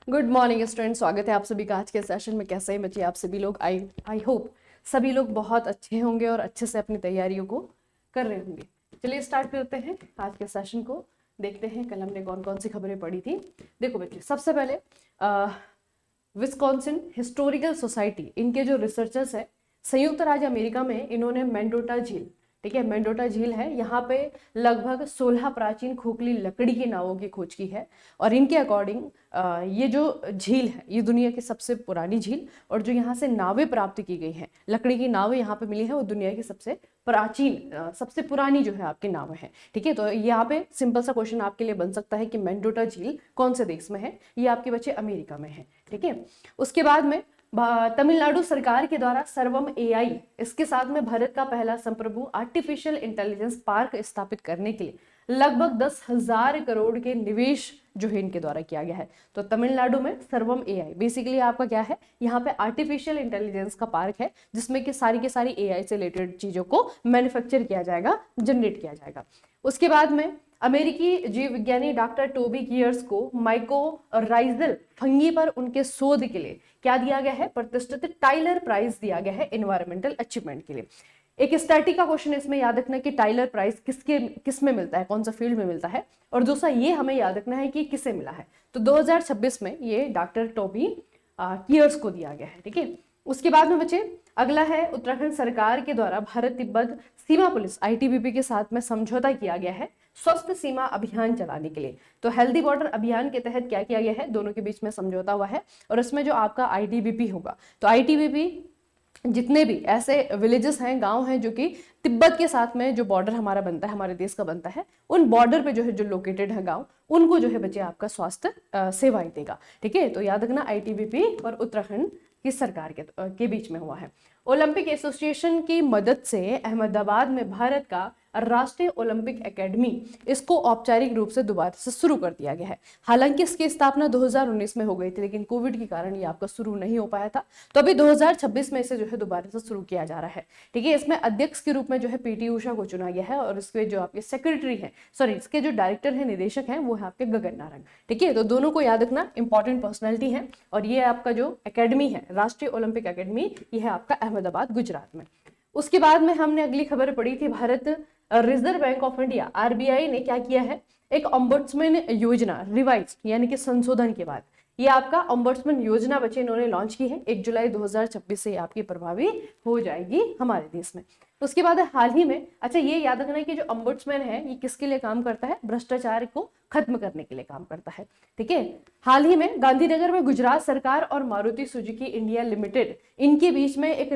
Good morning student, स्वागत है आप सभी का आज के सेशन में। कैसे हैं बच्चे आप सभी लोग? आई होप सभी लोग बहुत अच्छे होंगे और अच्छे से अपनी तैयारियों को कर रहे होंगे। चलिए स्टार्ट करते हैं आज के सेशन को। देखते हैं कल हमने कौन कौन सी खबरें पढ़ी थी। देखो बच्चे, सबसे पहले विस्कॉन्सिन हिस्टोरिकल सोसाइटी, इनके जो रिसर्चर्स है संयुक्त राज्य अमेरिका में, इन्होंने मेंडोटा झील, ठीक है, मेंडोटा झील है, यहाँ पे लगभग 16 प्राचीन खोखली लकड़ी की नावों की खोज की है। और इनके अकॉर्डिंग ये जो झील है ये दुनिया की सबसे पुरानी झील, और जो यहाँ से नावें प्राप्त की गई हैं, लकड़ी की नावें यहाँ पे मिली है, वो दुनिया की सबसे प्राचीन सबसे पुरानी जो है आपकी नावें हैं। ठीक है, तो यहाँ पे सिंपल सा क्वेश्चन आपके लिए बन सकता है कि मेंडोटा झील कौन से देश में है? ये आपके बच्चे अमेरिका में है। ठीक है, उसके बाद में तमिलनाडु सरकार के द्वारा सर्वम एआई, इसके साथ में भारत का पहला संप्रभु आर्टिफिशियल इंटेलिजेंस पार्क स्थापित करने के लिए लगभग 10,000 करोड़ के निवेश जो है इनके द्वारा किया गया है। तो तमिलनाडु में सर्वम एआई बेसिकली आपका क्या है, यहाँ पे आर्टिफिशियल इंटेलिजेंस का पार्क है, जिसमें कि सारी के सारी एआई से रिलेटेड चीजों को मैन्युफैक्चर किया जाएगा, जनरेट किया जाएगा। उसके बाद में अमेरिकी जीव विज्ञानी डॉक्टर टोबी गियर्स को माइकोराइजल फंगी पर उनके शोध के लिए क्या दिया गया है? प्रतिष्ठित टाइलर प्राइज दिया गया है एनवायरमेंटल अचीवमेंट के लिए। एक स्टैटिक का क्वेश्चन इसमें याद रखना कि टाइलर प्राइज किस में मिलता है, कौन सा फील्ड में मिलता है, और दूसरा ये हमें याद रखना है कि किसे मिला है। तो 2026 में ये डॉक्टर टोबी गियर्स को दिया गया है। ठीक है, उसके बाद में बच्चे अगला है, उत्तराखंड सरकार के द्वारा भारत तिब्बत सीमा पुलिस आईटीबीपी के साथ में समझौता किया गया है स्वस्थ सीमा अभियान चलाने के लिए। तो हेल्दी बॉर्डर अभियान के तहत क्या किया गया है? दोनों के बीच में समझौता हुआ है, और इसमें जो आपका आईटीबीपी होगा, तो आईटीबीपी जितने भी ऐसे विलेजेस हैं, गांव हैं जो कि तिब्बत के साथ में जो बॉर्डर हमारा बनता है, हमारे देश का बनता है, उन बॉर्डर पे जो है, जो लोकेटेड है गांव, उनको जो है बच्चे आपका स्वास्थ्य सेवाएं देगा। ठीक है, तो याद रखना आईटीबीपी और उत्तराखंड की सरकार के बीच में हुआ है। ओलंपिक एसोसिएशन की मदद से अहमदाबाद में भारत का राष्ट्रीय ओलंपिक एकेडमी, इसको औपचारिक रूप से दोबारा से शुरू कर दिया गया है। हालांकि इसकी स्थापना 2019 में हो गई थी, लेकिन कोविड के कारण ये आपका शुरू नहीं हो पाया था, तो अभी 2026 में इसे जो है दोबारा से शुरू किया जा रहा है। ठीक है, इसमें अध्यक्ष के रूप में जो है पीटी उषा को चुना गया है, और इसके जो आपके सेक्रेटरी है, सॉरी इसके जो डायरेक्टर है, निदेशक है, वो है आपके गगन नारंग। ठीक है, तो दोनों को याद रखना, इंपॉर्टेंट पर्सनैलिटी है। और ये आपका जो एकेडमी है, राष्ट्रीय ओलंपिक एकेडमी, ये है आपका अहमदाबाद गुजरात में। उसके बाद में हमने अगली खबर पढ़ी थी, Bharat reserve bank of India RBI ने क्या किया है? एक ओम्बुड्समैन योजना रिवाइज यानी कि संशोधन के बाद ये आपका ओम्बुड्समैन योजना बच्चे इन्होंने लॉन्च की है। 1 जुलाई 2026 से आपकी प्रभावी हो जाएगी हमारे देश में। उसके बाद हाल ही में, अच्छा ये याद रखना है कि जो ओम्बुड्समैन है ये किसके लिए काम करता है? भ्रष्टाचार को खत्म करने के लिए काम करता है। ठीक है, हाल ही में गांधीनगर में गुजरात सरकार और मारुति सुजुकी इंडिया लिमिटेड, इनके बीच में एक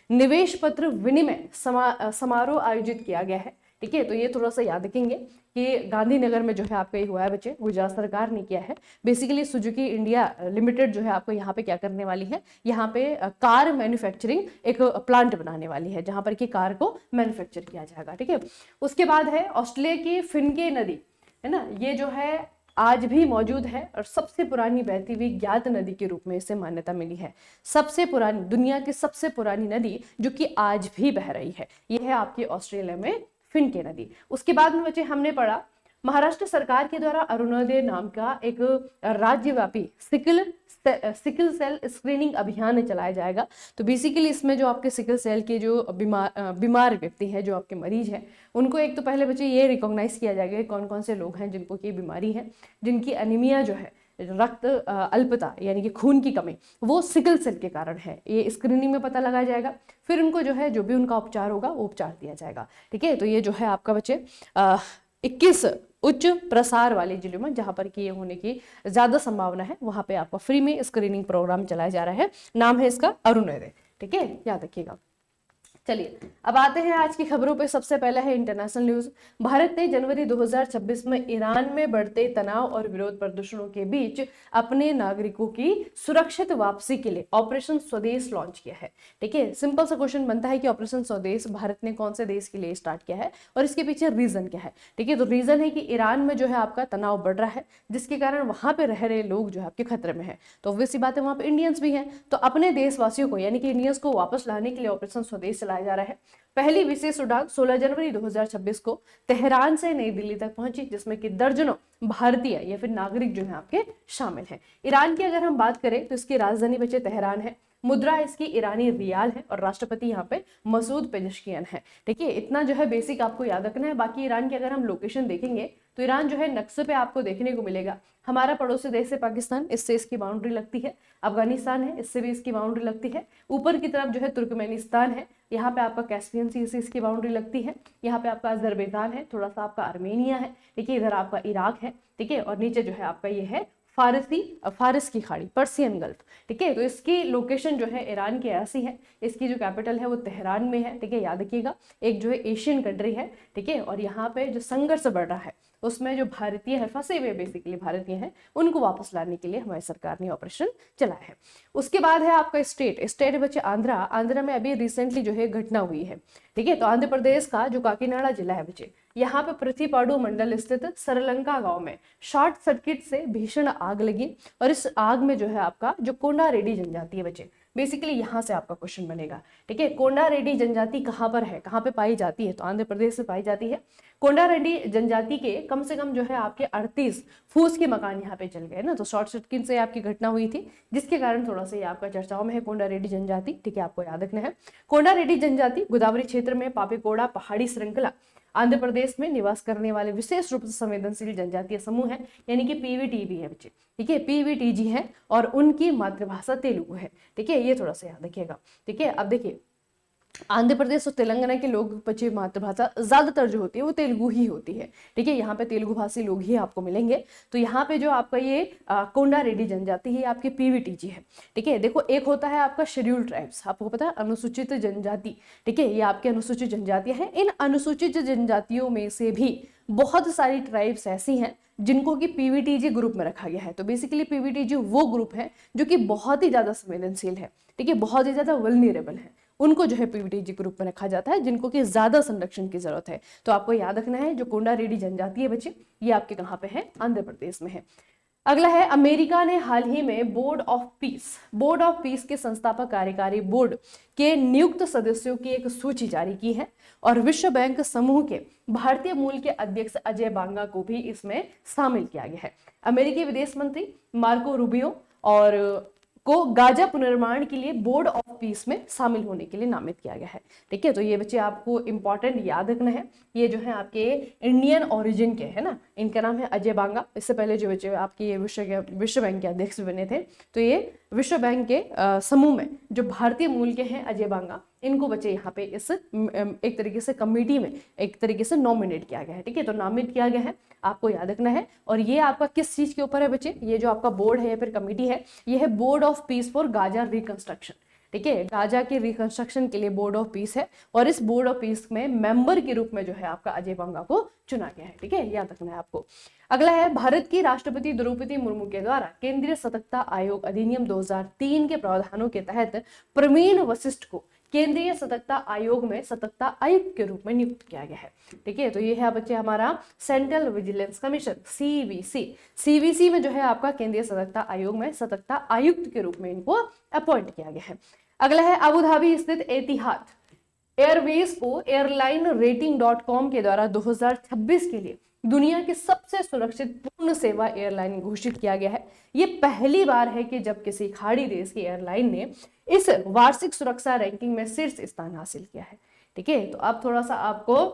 निवेश पत्र विनिमय समारोह आयोजित किया गया है। ठीक है, तो ये थोड़ा सा याद रखेंगे कि गांधीनगर में जो है आपका ये हुआ है बच्चे, गुजरात सरकार ने किया है। बेसिकली सुजुकी इंडिया लिमिटेड जो है आपको यहाँ पे क्या करने वाली है? यहाँ पे कार मैन्युफैक्चरिंग एक प्लांट बनाने वाली है, जहां पर कि कार को मैन्युफैक्चर किया जाएगा। ठीक है, उसके बाद है ऑस्ट्रेलिया की फिनके नदी, है ना, ये जो है आज भी मौजूद है, और सबसे पुरानी बहती हुई ज्ञात नदी के रूप में इसे मान्यता मिली है। सबसे पुरानी, दुनिया की सबसे पुरानी नदी जो कि आज भी बह रही है, यह है आपकी ऑस्ट्रेलिया में फिनके नदी। उसके बाद में बच्चे हमने पढ़ा, महाराष्ट्र सरकार के द्वारा अरुणोदय नाम का एक राज्यव्यापी सिकल सेल स्क्रीनिंग अभियान चलाया जाएगा। तो बेसिकली इसमें जो आपके सिकल सेल के जो बीमार व्यक्ति हैं, जो आपके मरीज हैं, उनको एक तो पहले बच्चे ये रिकॉग्नाइज किया जाएगा कि कौन कौन से लोग हैं जिनको की बीमारी है, जिनकी एनीमिया जो है, रक्त अल्पता यानी कि खून की कमी, वो सिकल सेल के कारण है। ये स्क्रीनिंग में पता लगाया जाएगा, फिर उनको जो है जो भी उनका उपचार होगा वो उपचार दिया जाएगा। ठीक है, तो ये जो है आपका बच्चे 21 उच्च प्रसार वाले जिलों में जहां पर कि ये होने की ज्यादा संभावना है, वहां पे आपका फ्री में स्क्रीनिंग प्रोग्राम चलाया जा रहा है। नाम है इसका अरुणोदय। ठीक है, याद रखिएगा। चलिए अब आते हैं आज की खबरों पे। सबसे पहला है इंटरनेशनल न्यूज। भारत ने जनवरी 2026 में ईरान में बढ़ते तनाव और विरोध प्रदर्शनों के बीच अपने नागरिकों की सुरक्षित वापसी के लिए ऑपरेशन स्वदेश लॉन्च किया है। ठीक है, सिंपल सा क्वेश्चन बनता है कि ऑपरेशन स्वदेश भारत ने कौन से देश के लिए स्टार्ट किया है और इसके पीछे रीजन क्या है। ठीक है, तो रीजन है कि ईरान में जो है आपका तनाव बढ़ रहा है, जिसके कारण वहां पे रह रहे लोग जो है आपके खतरे में है। तो ऑब्वियस सी बात है, वहां पे इंडियंस भी हैं, तो अपने देशवासियों को यानी कि इंडियंस को वापस लाने के लिए ऑपरेशन स्वदेश चलाया चलाया जा रहा है। पहली विशेष उड़ान 16 जनवरी 2026 को तेहरान से नई दिल्ली तक पहुंची, जिसमें कि दर्जनों भारतीय या फिर नागरिक जो है आपके शामिल हैं। ईरान की अगर हम बात करें तो इसकी राजधानी बचे तेहरान है, मुद्रा इसकी ईरानी रियाल है और राष्ट्रपति यहाँ पे मसूद पेजेश्कियन है। देखिए इतना जो है बेसिक आपको याद रखना है। बाकी ईरान की अगर हम लोकेशन देखेंगे तो ईरान जो है नक्शे पे आपको देखने को मिलेगा, हमारा पड़ोसी देश है पाकिस्तान, इससे इसकी बाउंड्री लगती है, अफगानिस्तान है इससे भी इसकी बाउंड्री लगती है, ऊपर की तरफ जो है तुर्कमेनिस्तान है, यहाँ पे आपका कैस्पियन सी से इसकी बाउंड्री लगती है, यहाँ पे आपका अजरबैजान है, थोड़ा सा आपका आर्मेनिया है, ठीक है, इधर आपका इराक है, ठीक है, और नीचे जो है आपका ये है फारिस की खाड़ी, पर्सियन गल्फ, ठीक है। तो इसकी लोकेशन जो है ईरान की ऐसी है, इसकी जो कैपिटल है वो तेहरान में है, ठीक है, याद रखिएगा। एक जो है एशियन कंट्री है, ठीक है, और यहाँ पे जो संघर्ष बढ़ रहा है उसमें जो भारतीय है, फंसे हुए बेसिकली भारतीय हैं, उनको वापस लाने के लिए हमारी सरकार ने ऑपरेशन चलाया है। उसके बाद है आपका स्टेट बचे आंध्रा में अभी रिसेंटली जो है घटना हुई है, ठीक है। तो आंध्र प्रदेश का जो काकीनाडा जिला है बचे, यहाँ पे पृथ्वीपाडु मंडल स्थित सरलंका गांव में शॉर्ट सर्किट से भीषण आग लगी और इस आग में जो है आपका जो कोंडा रेड्डी जनजाति है बचे, बेसिकली यहाँ से आपका क्वेश्चन बनेगा, ठीक है। कोंडा रेड्डी जनजाति कहाँ पर है, कहाँ पे पाई जाती है, तो आंध्र प्रदेश में पाई जाती है। कोंडा रेड्डी जनजाति के कम से कम जो है आपके 38 फूस के मकान यहाँ पे चल गए ना, तो शॉर्ट सर्किट से आपकी घटना हुई थी, जिसके कारण थोड़ा सा ये आपका चर्चाओं में है कोंडा रेड्डी जनजाति, ठीक है, आपको याद रखना है। कोंडा रेड्डी जनजाति गोदावरी क्षेत्र में पापीकोड़ा पहाड़ी श्रृंखला आंध्र प्रदेश में निवास करने वाले विशेष रूप से संवेदनशील जनजातीय समूह है, यानी कि पीवीटीबी है बच्चे, ठीक है, पीवीटीजी है और उनकी मातृभाषा तेलुगु है, ठीक है, ये थोड़ा सा याद रखिएगा, ठीक है। अब देखिए आंध्र प्रदेश और तेलंगाना के लोग बच्चे मातृभाषा ज्यादातर जो होती है वो तेलुगु ही होती है, ठीक है, यहाँ पे तेलुगु भाषी लोग ही आपको मिलेंगे। तो यहाँ पे जो आपका ये कोंडा रेड्डी जनजाति है आपके पीवीटीजी है, ठीक है। देखो एक होता है आपका शेड्यूल्ड ट्राइब्स, आपको पता है अनुसूचित जनजाति, ठीक है, ये आपके अनुसूचित जनजातियां हैं। इन अनुसूचित जनजातियों में से भी बहुत सारी ट्राइब्स ऐसी हैं जिनको कि पीवीटीजी ग्रुप में रखा गया है। तो बेसिकली पीवीटीजी वो ग्रुप है जो कि बहुत ही ज्यादा संवेदनशील है, ठीक है, बहुत ही ज्यादा वल्नरेबल है, उनको जो है पीवीटीजी ग्रुप में रखा जाता है, जिनको कि ज्यादा संरक्षण की जरूरत है। तो आपको याद रखना है जो कोंडा रेड्डी जनजाति है बच्चे, ये आपके कहाँ पे है, आंध्र प्रदेश में है। अगला है अमेरिका ने हाल ही में बोर्ड ऑफ पीस के संस्थापक कार्यकारी बोर्ड के नियुक्त सदस्यों की एक सूची जारी की है और विश्व बैंक समूह के भारतीय मूल के अध्यक्ष अजय बांगा को भी इसमें शामिल किया गया है। अमेरिकी विदेश मंत्री मार्को रूबियो और को गाजा पुनर्निर्माण के लिए बोर्ड ऑफ पीस में शामिल होने के लिए नामित किया गया है, ठीक है। तो ये बच्चे आपको इंपॉर्टेंट याद रखना है, ये जो है आपके इंडियन ओरिजिन के है ना, इनका नाम है अजय बांगा। इससे पहले जो बच्चे आपके ये विश्व बैंक के अध्यक्ष बने थे, तो ये विश्व बैंक के समूह में जो भारतीय मूल के हैं अजय बांगा, इनको बच्चे यहाँ पे इस एक तरीके से कमेटी में एक तरीके से नॉमिनेट किया गया है, ठीक है, तो नामित किया गया है, आपको याद रखना है। और ये आपका किस चीज के ऊपर है बच्चे, ये जो आपका बोर्ड है या फिर कमेटी है, ये है board of peace for Gaza reconstruction, ठीक है, गाजा के रिकंस्ट्रक्शन के लिए बोर्ड ऑफ पीस है और इस बोर्ड ऑफ पीस में मेंबर के रूप में जो है आपका अजय बांगा को चुना गया है, ठीक है, याद रखना है आपको। अगला है भारत की राष्ट्रपति द्रौपदी मुर्मू के द्वारा केंद्रीय सतर्कता आयोग अधिनियम 2003 के प्रावधानों के तहत प्रवीण वशिष्ठ को केंद्रीय सतर्कता आयोग में सतर्कता आयुक्त के रूप में नियुक्त किया गया है, ठीक है। तो ये है बच्चे हमारा सेंट्रल विजिलेंस कमीशन सीवीसी में जो है आपका केंद्रीय सतर्कता आयोग में सतर्कता आयुक्त के रूप में इनको अपॉइंट किया गया है। अगला है अबू धाबी स्थित एतिहाद एयरवेज को airlineRating.com के द्वारा 2026 के लिए दुनिया की सबसे सुरक्षित पूर्ण सेवा एयरलाइन घोषित किया गया है। ये पहली बार है कि जब किसी खाड़ी देश की एयरलाइन ने इस वार्षिक सुरक्षा रैंकिंग में शीर्ष स्थान हासिल किया है, ठीक है। तो अब थोड़ा सा आपको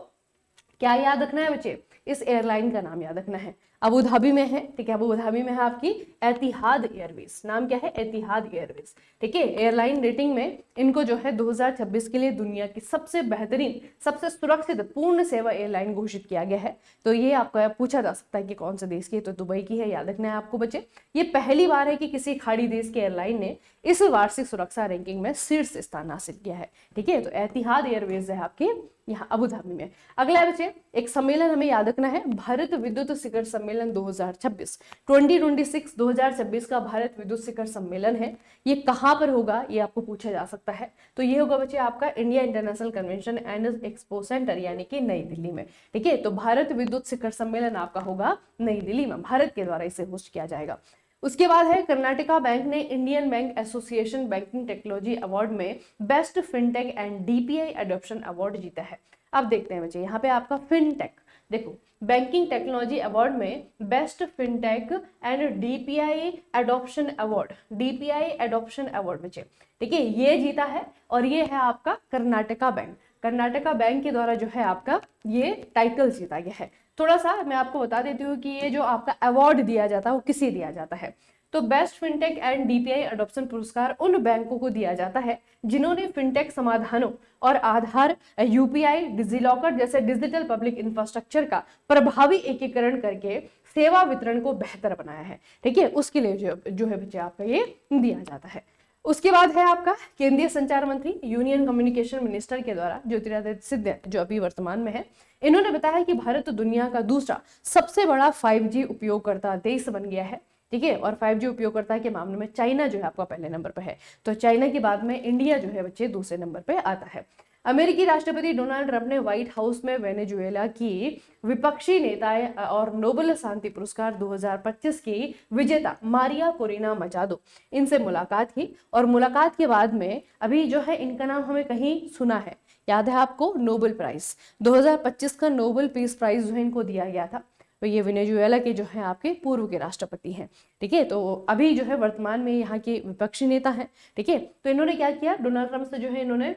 क्या याद रखना है बच्चे, इस एयरलाइन का नाम याद रखना है, अबू धाबी में है, ठीक है, अबू धाबी में है आपकी एतिहाद एयरवेज, नाम क्या है, एतिहाद एयरवेज, ठीक है। एयरलाइन रेटिंग में इनको जो है 2026 के लिए दुनिया की सबसे बेहतरीन सबसे सुरक्षित पूर्ण सेवा एयरलाइन घोषित किया गया है। तो ये आपको पूछा जा सकता है कि कौन से देश की है, तो दुबई की है, याद रखना है आपको बच्चे। ये पहली बार है कि किसी खाड़ी देश की एयरलाइन ने इस वार्षिक सुरक्षा रैंकिंग में शीर्ष स्थान हासिल किया है, ठीक है। तो एतिहाद एयरवेज है आपकी यहाँ अबू धाबी में। अगला है बच्चे एक सम्मेलन हमें याद रखना है, भारत विद्युत शिखर सम्मेलन 2026 2026 का भारत विद्युत शिखर सम्मेलन है। ये कहाँ पर होगा ये आपको पूछा जा सकता है, तो ये होगा बच्चे आपका India international convention and expo centre यानी कि नई दिल्ली में, ठीक है। तो भारत विद्युत शिखर सम्मेलन आपका होगा नई दिल्ली में, भारत के द्वारा इसे होस्ट किया जाएगा। उसके बाद है कर्नाटका बैंक ने Indian bank association banking technology award में best fintech and DPI adoption award जीता है। अब देखते हैं बच्चे यहाँ पे आपका फिनटेक, देखो बैंकिंग टेक्नोलॉजी अवार्ड में best fintech and DPI adoption award, DPI adoption award बच्चे, ठीक है, ये जीता है और ये है आपका कर्नाटका बैंक, कर्नाटका बैंक के द्वारा जो है आपका ये टाइटल जीता गया है। थोड़ा सा मैं आपको बता देती हूँ कि ये जो आपका अवार्ड दिया जाता है वो किसे दिया जाता है। तो best fintech and DPI adoption पुरस्कार उन बैंकों को दिया जाता है जिन्होंने फिनटेक समाधानों और आधार, यूपीआई, डिजिलॉकर जैसे डिजिटल पब्लिक इंफ्रास्ट्रक्चर का प्रभावी एकीकरण करके सेवा वितरण को बेहतर बनाया है, ठीक है, उसके लिए जो है बच्चे आपका ये दिया जाता है। उसके बाद है आपका केंद्रीय संचार मंत्री, यूनियन कम्युनिकेशन मिनिस्टर के द्वारा ज्योतिरादित्य सिंधिया जो अभी वर्तमान में है, इन्होंने बताया कि भारत दुनिया का दूसरा सबसे बड़ा 5G उपयोगकर्ता देश बन गया है, ठीक है, और 5G उपयोगकर्ता के मामले में चाइना जो है आपका पहले नंबर पर है, तो चाइना के बाद में इंडिया जो है बच्चे दूसरे नंबर पे आता है। अमेरिकी राष्ट्रपति डोनाल्ड ट्रंप ने व्हाइट हाउस में वेनेजुएला की विपक्षी नेता और नोबेल शांति पुरस्कार 2025 की विजेता मारिया कोरिना मचादो इनसे मुलाकात की, और मुलाकात के बाद में अभी जो है इनका नाम हमें कहीं सुना है, याद है आपको, नोबेल प्राइज 2025 का नोबेल पीस प्राइज जो है इनको दिया गया था। तो ये वेनेजुएला के जो है आपके पूर्व के राष्ट्रपति हैं, ठीक है, तो अभी जो है वर्तमान में यहाँ के विपक्षी नेता हैं, ठीक है। तो इन्होंने क्या किया, डोनाल्ड ट्रंप से जो है इन्होंने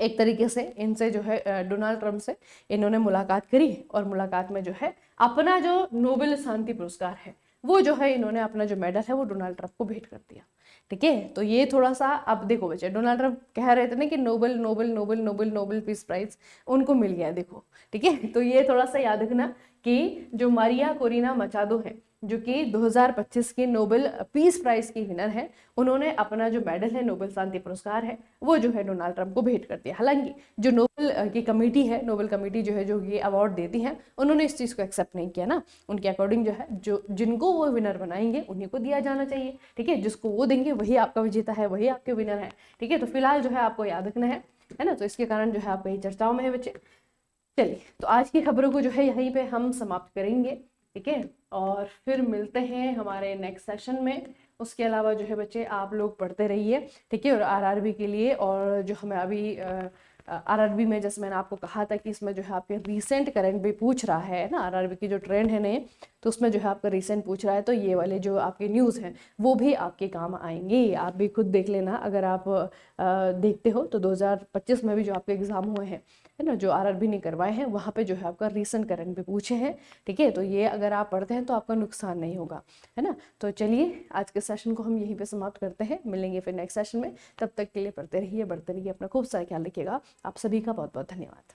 एक तरीके से इनसे जो है डोनाल्ड ट्रंप से इन्होंने मुलाकात करी, और मुलाकात में जो है अपना जो नोबेल शांति पुरस्कार है वो जो है इन्होंने अपना जो मेडल है वो डोनाल्ड ट्रंप को भेंट कर दिया, ठीक है। तो ये थोड़ा सा, अब देखो बच्चे, डोनाल्ड ट्रंप कह रहे थे ना कि Nobel Nobel Nobel Nobel Nobel peace prize उनको मिल गया, देखो, ठीक है। तो ये थोड़ा सा याद रखना कि जो मारिया कोरिना मचादो है जो कि 2025 की नोबेल पीस प्राइज की विनर है, उन्होंने अपना जो मेडल है नोबेल शांति पुरस्कार है वो जो है डोनाल्ड ट्रंप को भेंट कर दिया। हालांकि जो नोबेल की कमेटी है, नोबेल कमेटी जो है जो ये अवार्ड देती है, उन्होंने इस चीज़ को एक्सेप्ट नहीं किया ना, उनके अकॉर्डिंग जो है जो जिनको वो विनर बनाएंगे उन्हीं को दिया जाना चाहिए, ठीक है, जिसको वो देंगे वही आपका विजेता है, वही आपके विनर है, ठीक है। तो फिलहाल जो है आपको याद रखना है ना, तो इसके कारण जो है आपको ये चर्चाओं में है बच्चे। चलिए, तो आज की खबरों को जो है यहीं पे हम समाप्त करेंगे, ठीक है, और फिर मिलते हैं हमारे नेक्स्ट सेशन में। उसके अलावा जो है बच्चे आप लोग पढ़ते रहिए, ठीक है, और आरआरबी के लिए, और जो हमें अभी आरआरबी में जैसे मैंने आपको कहा था कि इसमें जो है आपके रीसेंट करंट भी पूछ रहा है ना, आरआरबी की जो ट्रेंड है नए, तो उसमें जो है आपका रीसेंट पूछ रहा है, तो ये वाले जो आपके न्यूज़ हैं वो भी आपके काम आएंगे, आप भी खुद देख लेना अगर आप देखते हो तो 2025 में भी जो आपके एग्जाम हुए हैं, है ना, जो आरआरबी ने करवाए हैं, वहाँ पे जो है आपका रीसेंट करंट भी पूछे हैं, ठीक है। तो ये अगर आप पढ़ते हैं तो आपका नुकसान नहीं होगा, है ना। तो चलिए आज के सेशन को हम यहीं पे समाप्त करते हैं, मिलेंगे फिर नेक्स्ट सेशन में, तब तक के लिए पढ़ते रहिए, बढ़ते रहिए, अपना खूब सारा ख्याल रखिएगा। आप सभी का बहुत बहुत धन्यवाद।